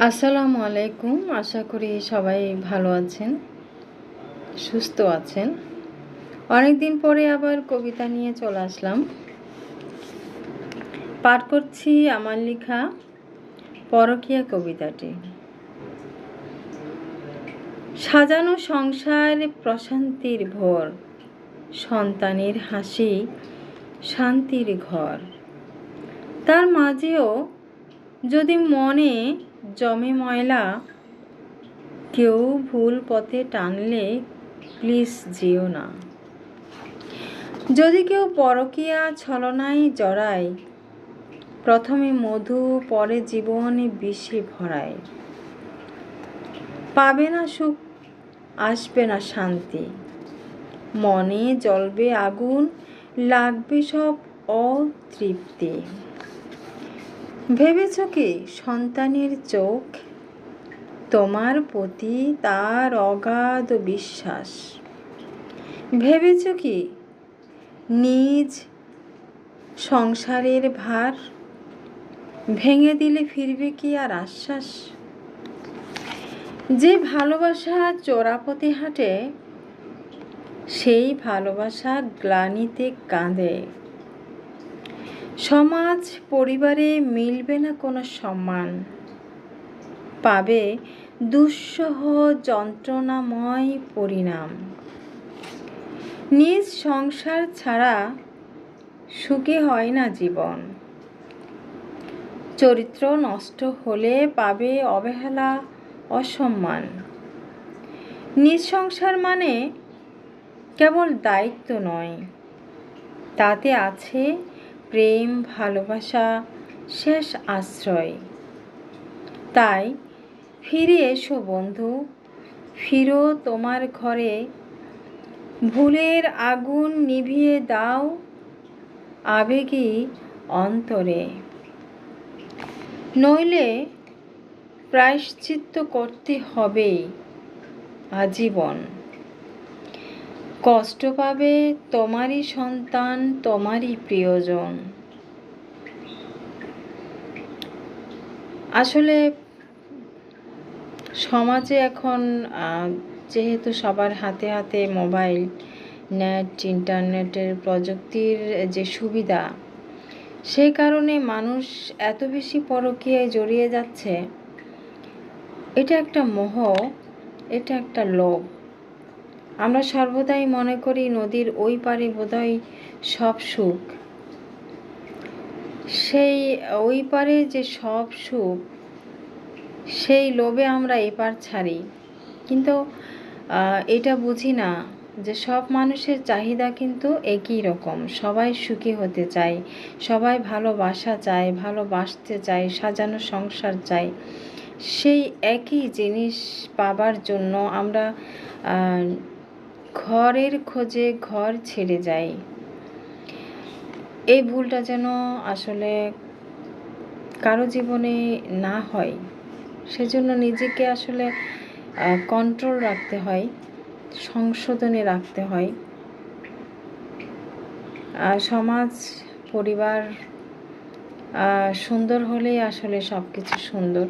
আসসালামু আলাইকুম। আশা করি সবাই ভালো আছেন, সুস্থ আছেন। অনেক দিন পরে আবার কবিতা নিয়ে চলে আসলাম। পাঠ করছি আমার লেখা পরকীয়া কবিতাটি। সাজানো সংসার প্রশান্তির ভোর, সন্তানের হাসি শান্তির ঘর। তার মাঝেও যদি মনে জমে ময়লা, কেউ ভুল পথে টানলে প্লিজ যেও না। যদি কেউ পরকীয়া ছলনায় জড়ায়, প্রথমে মধু পরে জীবনে বিষে ভরায়। পাবে না সুখ, আসবে না শান্তি, মনে জ্বলবে আগুন, লাগবে সব অতৃপ্তি। ভেবেছ কি সন্তানের চোখ, তোমার প্রতি তার অগাধ বিশ্বাস? ভেবেছ কি নিজ সংসারের ভার, ভেঙে দিলে ফিরবে কি আর আশ্বাস? যে ভালোবাসা চোরাপথে হাঁটে, সেই ভালোবাসা গ্লানিতে কাঁদে। সমাজ পরিবারে মিলবে না কোনো সম্মান, পাবে দুঃসহ যন্ত্রণাময় পরিণাম। নিজ সংসার ছাড়া সুখে হয় না জীবন, চরিত্র নষ্ট হলে পাবে অবহেলা অসম্মান। নিজ সংসার মানে কেবল দায়িত্ব নয়, তাতে আছে প্রেম, ভালোবাসা, শেষ আশ্রয়। তাই ফিরে এসো বন্ধু, ফিরো তোমার ঘরে, ভুলের আগুন নিভিয়ে দাও আবেগী অন্তরে। নইলে প্রায়শ্চিত্ত করতে হবে আজীবন। কষ্ট পাবে তোমারই সন্তান, তোমারই প্রিয়জন। আসলে সমাজে এখন যেহেতু সবার হাতে হাতে মোবাইল, নেট, ইন্টারনেটের প্রযুক্তির যে সুবিধা, সেই কারণে মানুষ এত বেশি পরকীয়ায় জড়িয়ে যাচ্ছে। এটা একটা মোহ, এটা একটা লোভ। আমরা সর্বদাই মনে করি নদীর ওই পারে বোধহয় সব সুখ। সেই ওই পারে যে সব সুখ, সেই লোভে আমরা এপার ছাড়ি। কিন্তু এটা বুঝি না যে সব মানুষের চাহিদা কিন্তু একই রকম। সবাই সুখী হতে চায়, সবাই ভালোবাসা চায়, ভালোবাসতে চায়, সাজানো সংসার চায়। সেই একই জিনিস পাবার জন্য আমরা ঘরের খোঁজে ঘর ছেড়ে যাই। এই ভুলটা যেন আসলে কারো জীবনে না হয়, সেজন্য নিজেকে আসলে কন্ট্রোল রাখতে হয়, সংশোধনে রাখতে হয়। সমাজ পরিবার সুন্দর হলেই আসলে সব কিছু সুন্দর।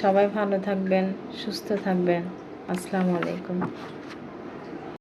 সবাই ভালো থাকবেন, সুস্থ থাকবেন। আসসালামু আলাইকুম।